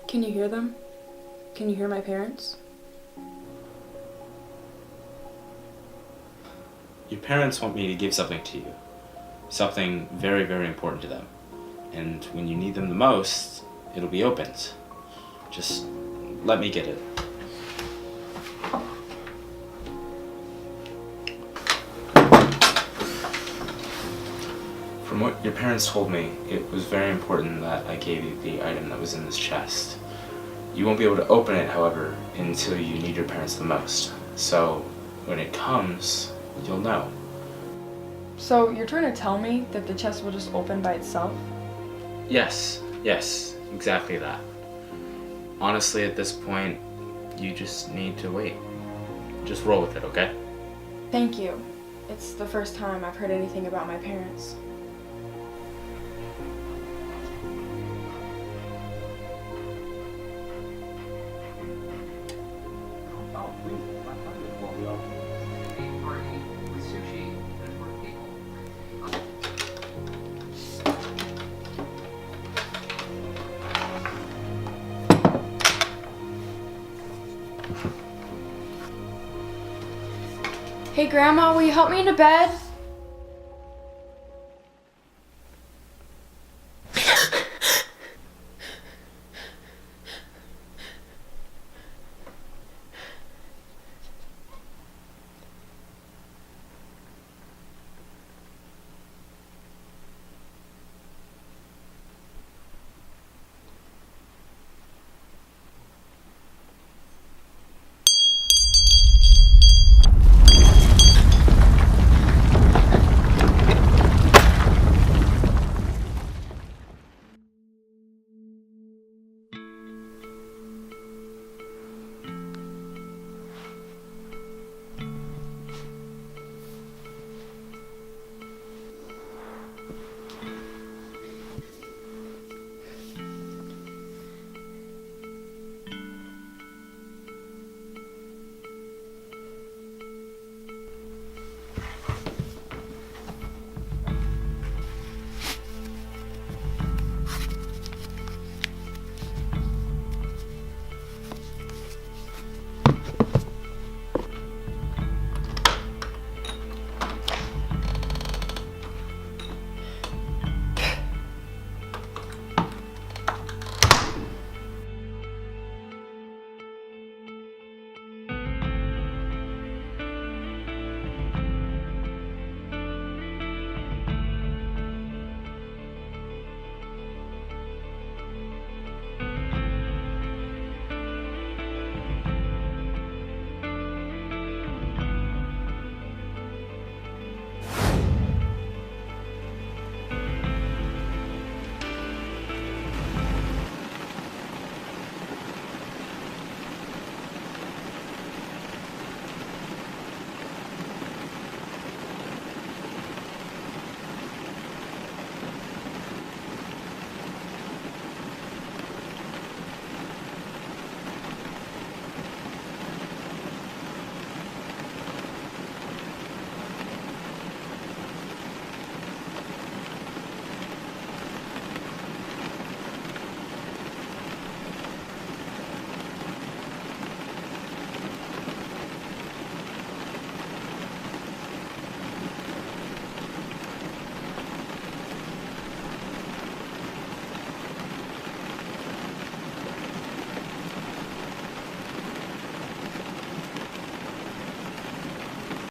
Can you hear them? Can you hear my parents? Your parents want me to give something to you. Something very, very important to them. And when you need them the most, it'll be opened. Just let me get it. From what your parents told me, it was very important that I gave you the item that was in this chest. You won't be able to open it, however, until you need your parents the most. So, when it comes, you'll know. So you're trying to tell me that the chest will just open by itself? Yes, exactly that. Honestly, at this point, you just need to wait. Just roll with it, okay? Thank you. It's the first time I've heard anything about my parents. Hey Grandma, will you help me into bed?